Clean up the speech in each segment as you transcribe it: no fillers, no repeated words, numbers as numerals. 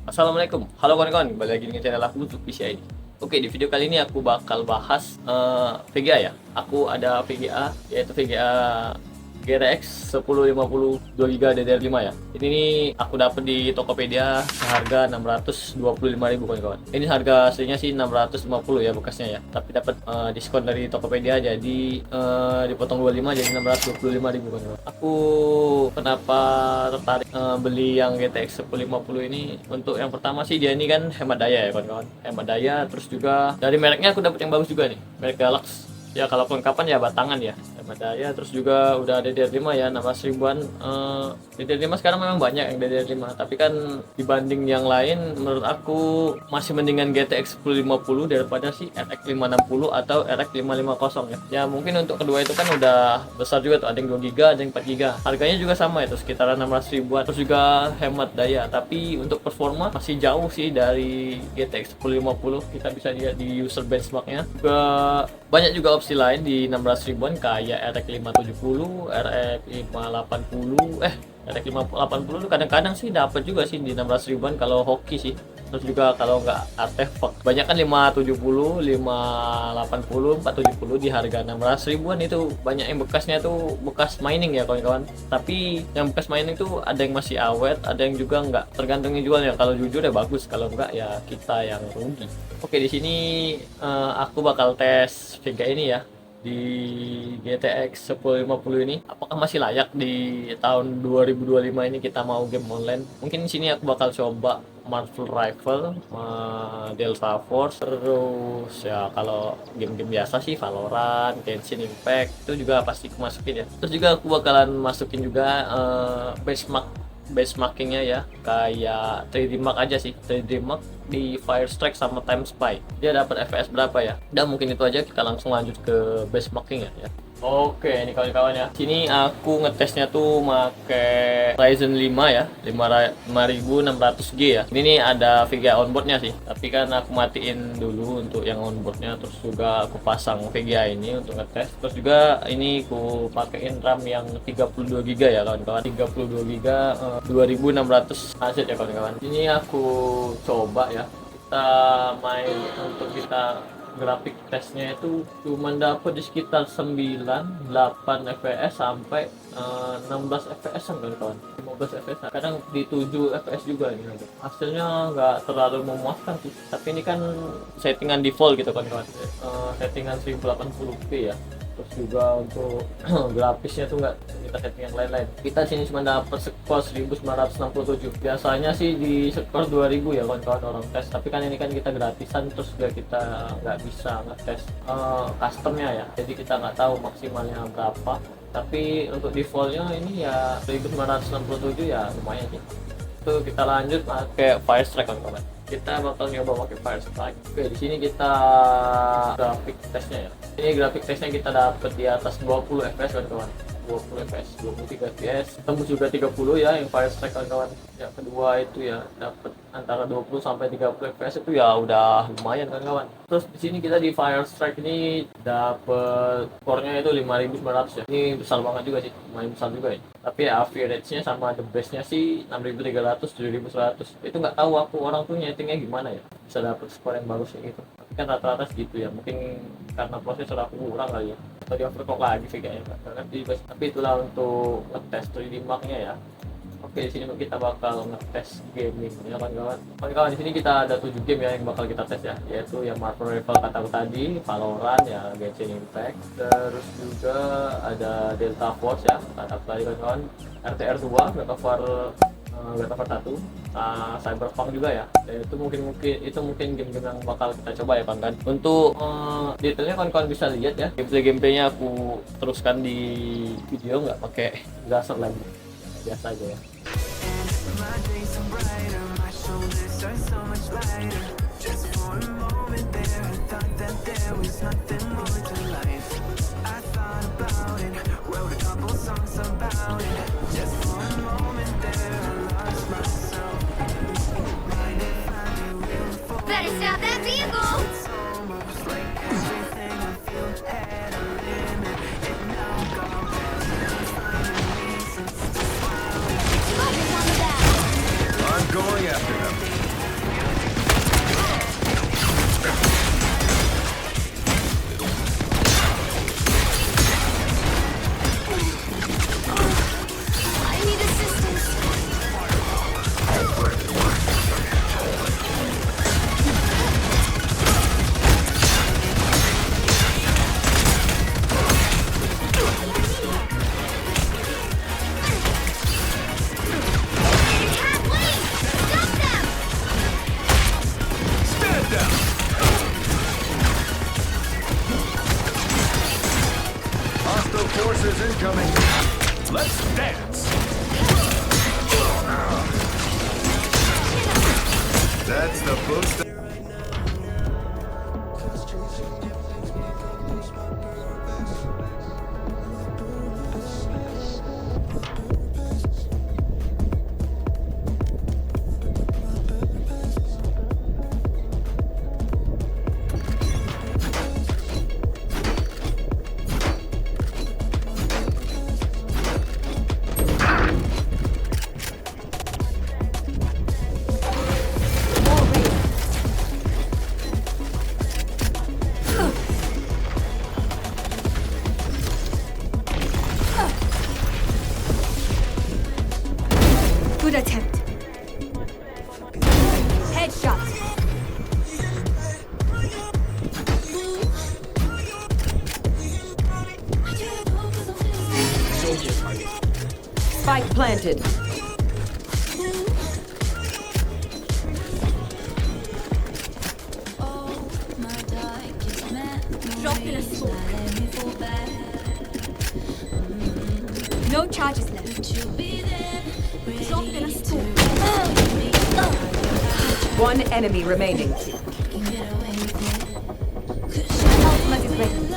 Assalamualaikum, halo kawan-kawan, kembali lagi dengan channel aku untuk PCI. Oke, di video kali ini aku bakal bahas VGA ya. Aku ada VGA, yaitu VGA GTX 1050 2GB DDR5 ya. Ini nih aku dapat di Tokopedia seharga 625.000 kawan-kawan. Ini harga aslinya sih 650 ya bekasnya ya. Tapi dapat diskon dari Tokopedia jadi dipotong 25 jadi 625.000 kawan-kawan. Aku kenapa tertarik beli yang GTX 1050 ini? Untuk yang pertama sih dia ini kan hemat daya ya kawan-kawan. Hemat daya, terus juga dari mereknya aku dapat yang bagus juga nih. Merek Galax. Ya kalau kelengkapan ya batangan ya, hemat daya, terus juga udah DDR5 ya 16 ribuan. DDR5 sekarang memang banyak yang DDR5, tapi kan dibanding yang lain menurut aku masih mendingan GTX 1050 daripada si RX 560 atau RX 550 ya. Ya mungkin untuk kedua itu kan udah besar juga tuh, ada yang 2GB ada yang 4GB, harganya juga sama itu sekitaran 16 ribuan, terus juga hemat daya. Tapi untuk performa masih jauh sih dari GTX 1050. Kita bisa lihat di user benchmarknya juga banyak juga opsi lain di 16 ribuan kayak RX 570, RX 580, RX 580 tuh kadang-kadang sih dapat juga sih di 16 ribuan kalau hoki sih. Terus juga kalau nggak artefak banyak kan 570, 580, 470 di harga 16 ribuan. Itu banyak yang bekasnya tuh bekas mining ya kawan-kawan. Tapi yang bekas mining tuh ada yang masih awet, ada yang juga nggak, tergantung yang jualnya. Kalau jujur ya bagus, kalau nggak ya kita yang rugi. Oke, di sini aku bakal tes VGA ini ya di GTX 1050 ini. Apakah masih layak di tahun 2025 ini kita mau game online? Mungkin di sini aku bakal coba Marvel Rifle, Delta Force, terus ya kalau game-game biasa sih Valorant, Genshin Impact itu juga pasti aku masukin ya. Terus juga aku bakalan masukin juga benchmarkingnya ya, kayak 3D Mark aja sih, 3D Mark di Fire Strike sama Time Spy, dia dapat FPS berapa ya. Dan mungkin itu aja, kita langsung lanjut ke benchmarking ya. Oke, ini kawan-kawan ya. Sini aku ngetesnya tuh make Ryzen 5 ya, 5600G ya. Ini nih ada VGA onboardnya sih, tapi kan aku matiin dulu untuk yang onboardnya. Terus juga aku pasang VGA ini untuk ngetes. Terus juga ini aku pakein RAM yang 32GB ya kawan-kawan. 32GB 2600 AZ ya kawan-kawan. Ini aku coba ya. Kita main untuk kita grafik tesnya itu cuma dapat di sekitar 9, 8 fps sampai 16 fps kawan-kawan, 15 fps, kadang di 7 fps juga gitu. Hasilnya nggak terlalu memuaskan sih, tapi ini kan settingan default gitu kawan-kawan, settingan 1080p ya. Terus juga untuk grafisnya tuh nggak kita setting yang lain-lain. Kita sini cuma dapat skor 1967. Biasanya sih di skor 2000 ya kawan-kawan orang tes. Tapi kan ini kan kita gratisan, terus juga kita nggak bisa ngetes customnya ya. Jadi kita nggak tahu maksimalnya berapa. Tapi untuk defaultnya ini ya 1967 ya lumayan sih. Itu kita lanjut pakai Fire Strike kawan-kawan. Kita bakal nyoba pakai Fire Strike. Oke, di sini kita grafik tesnya ya. Ini grafik tesnya kita dapat di atas 20 fps kawan-kawan. 20 fps, 23 fps, tembus juga 30 ya yang Fire Strike kawan-kawan. Yang kedua itu ya dapat antara 20 sampai 30 fps, itu ya udah lumayan kawan-kawan. Terus di sini kita di Fire Strike ini dapat skornya itu 5900 ya. Ini besar banget juga sih, lumayan besar juga ya. Tapi ya average-nya sama the best-nya sih 6300, 7100. Itu nggak tahu aku orang tuh nyetingnya gimana ya, bisa dapat skor yang bagus kayak gitu. Tapi kan rata-rata segitu ya, mungkin karena prosesor aku kurang kali ya, atau di overclock lagi sih kayaknya, tapi itulah untuk ngetes 3D Mark-nya ya. Oke, di sini kita bakal ngetes gaming ya kawan-kawan. Kawan-kawan, di sini kita ada 7 game ya yang bakal kita tes ya, yaitu yang Marvel Rifle kataku tadi, Valorant ya, Genshin Impact, terus juga ada Delta Force ya kataku tadi kawan-kawan, RTR 2, God of War 1, Cyberpunk juga ya. Itu mungkin game-game yang bakal kita coba ya kawan-kawan. Untuk detailnya kawan-kawan bisa lihat ya, gameplaynya aku teruskan di video, nggak pakai gasol lagi, biasa aja ya. Better stop that vehicle! Focus on the back! I'm going after them. Charges incoming. Let's dance. That's the boost. Good attempt. Headshot. Spike planted. Drop in a smoke. No charges left. Drop in a smoke. One enemy remaining. Ultimate is ready.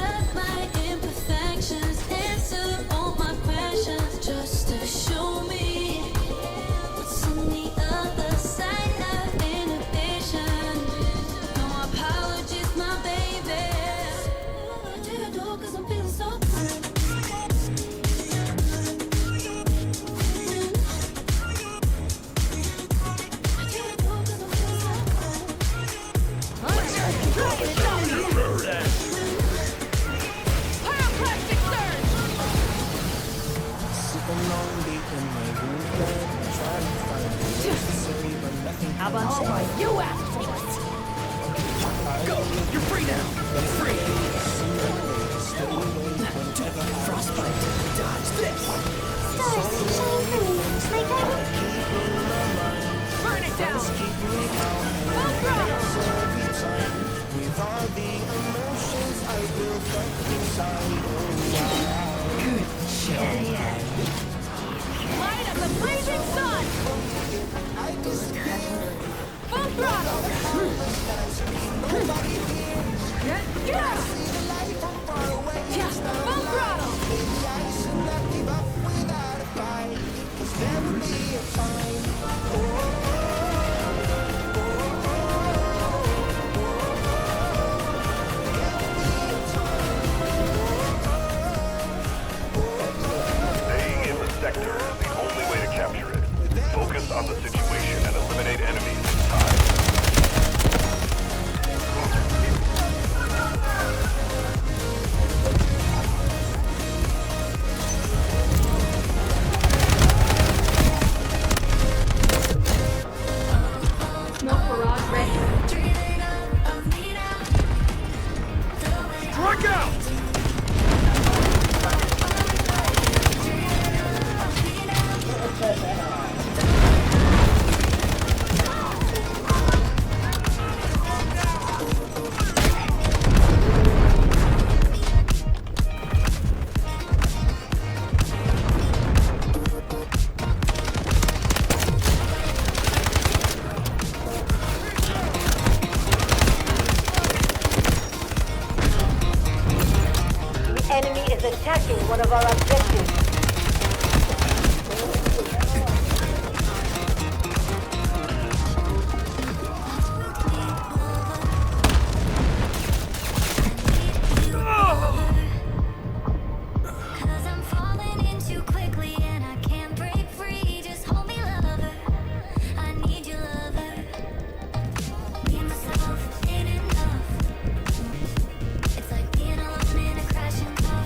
Light up the blazing sun! Full throttle! Yeah! Full throttle! Staying in the sector is the only way to capture it. Focus on the situation and eliminate enemies in time. Smoke barrage ready. Strike out! The enemy is attacking one of our objectives. Cause I'm falling in too quickly and I can't break free. Just hold me, lover. I need you, lover. Me, myself, ain't enough. It's like being alone in a crashing car.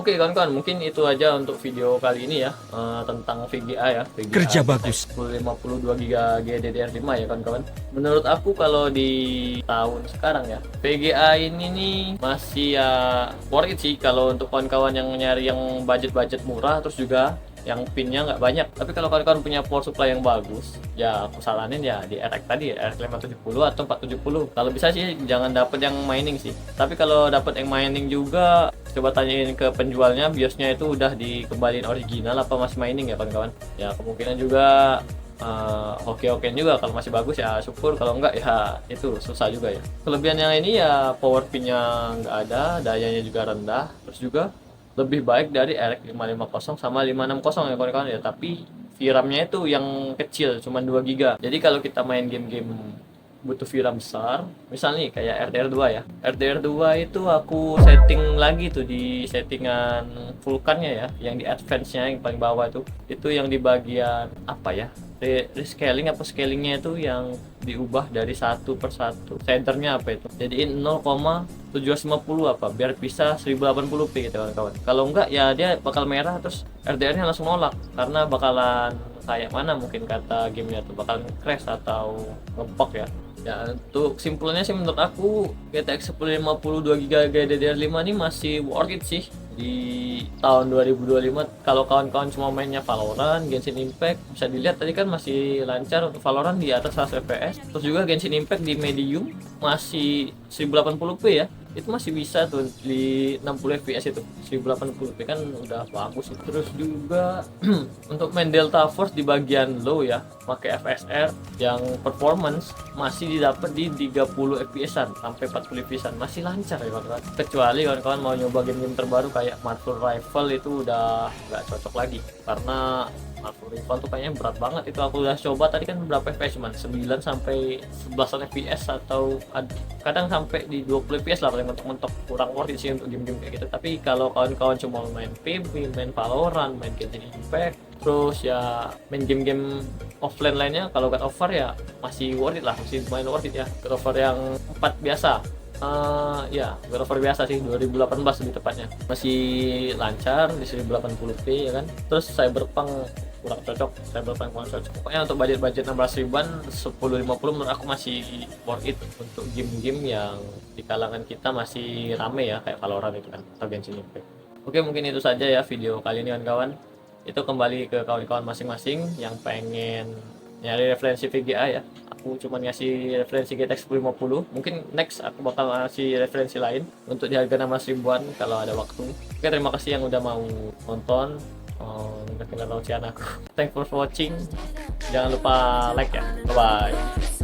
Oke kawan-kawan, mungkin itu aja untuk video kali ini ya, tentang VGA ya. VGA Kerja bagus. 1052 GB GDDR5 ya kawan-kawan. Menurut aku kalau di tahun sekarang ya, VGA ini nih masih ya worth it sih kalau untuk kawan-kawan yang nyari yang budget-budget murah, terus juga yang pinnya nggak banyak. Tapi kalau kawan-kawan punya power supply yang bagus, ya aku saranin ya di RX tadi ya, RX 570 atau 470. Kalau bisa sih jangan dapet yang mining sih. Tapi kalau dapet yang mining juga, coba tanyain ke penjualnya BIOSnya itu udah dikembaliin original apa masih mining ya kawan-kawan. Ya kemungkinan juga oke juga, kalau masih bagus ya syukur, kalau enggak ya itu susah juga ya. Kelebihan yang ini ya power pinnya nggak ada, dayanya juga rendah, terus juga lebih baik dari RX 550 sama 560 ya kawan-kawan ya. Tapi VRAM-nya itu yang kecil, cuma 2 GB. Jadi kalau kita main game-game butuh VRAM besar, misalnya nih kayak RDR2 ya. RDR2 itu aku setting lagi tuh di settingan Vulkan-nya ya, yang di advance-nya yang paling bawah tuh. Itu yang di bagian apa ya? Rescaling apa scalingnya itu yang diubah dari 1/1. Shadernya apa itu? Jadiin 0,750 apa biar bisa 1080p gitu kawan-kawan. Kalau enggak ya dia bakal merah, terus RDR-nya langsung nolak karena bakalan kayak mana mungkin kata gamenya tuh, bakal crash atau ngepok ya. Ya untuk kesimpulannya sih menurut aku GTX 1050 2GB GDDR5 ini masih worth it sih di tahun 2025. Kalau kawan-kawan cuma mainnya Valorant, Genshin Impact, bisa dilihat tadi kan masih lancar untuk Valorant di atas 100 fps. Terus juga Genshin Impact di medium masih 1080p ya. Itu masih bisa tuh di 60 fps itu. 1080p kan udah bagus. Terus juga untuk main Delta Force di bagian low ya, pakai FSR yang performance masih didapat di 30 fps-an sampai 40 fps-an, masih lancar ya kawan-kawan. Kecuali kawan-kawan mau nyoba game-game terbaru kayak Marvel Rifle, itu udah nggak cocok lagi karena Marvel Rifle tuh kayaknya berat banget. Itu aku udah coba tadi kan berapa fps, cuman 9 sampai 11 fps atau kadang sampai di 20 fps lah paling mentok-mentok. Kurang worth it sih untuk game-game kayak gitu. Tapi kalau kawan-kawan cuma main PB, main Valorant, main Genshin Impact, terus ya main game-game offline lainnya, kalau God of War ya masih worth it lah, masih main worth it ya. God of War yang 4 biasa, ya God of War biasa sih 2018 lebih tepatnya, masih lancar di 1080p ya kan. Terus Cyberpunk kurang cocok, Cyberpunk kurang cocok. Pokoknya untuk budget 16 ribuan 1050 menurut aku masih worth it untuk game-game yang di kalangan kita masih rame ya, kayak Valorant itu kan atau Genshin Impact. Oke, mungkin itu saja ya video kali ini kawan-kawan. Itu kembali ke kawan-kawan masing-masing yang pengen nyari referensi VGA ya. Aku cuma ngasih referensi GTX 1050. Mungkin next aku bakal ngasih referensi lain untuk di harga 16 ribuan kalau ada waktu. Oke, terima kasih yang udah mau nonton. Udah kenal aku. Thanks for watching. Jangan lupa like ya. Bye bye.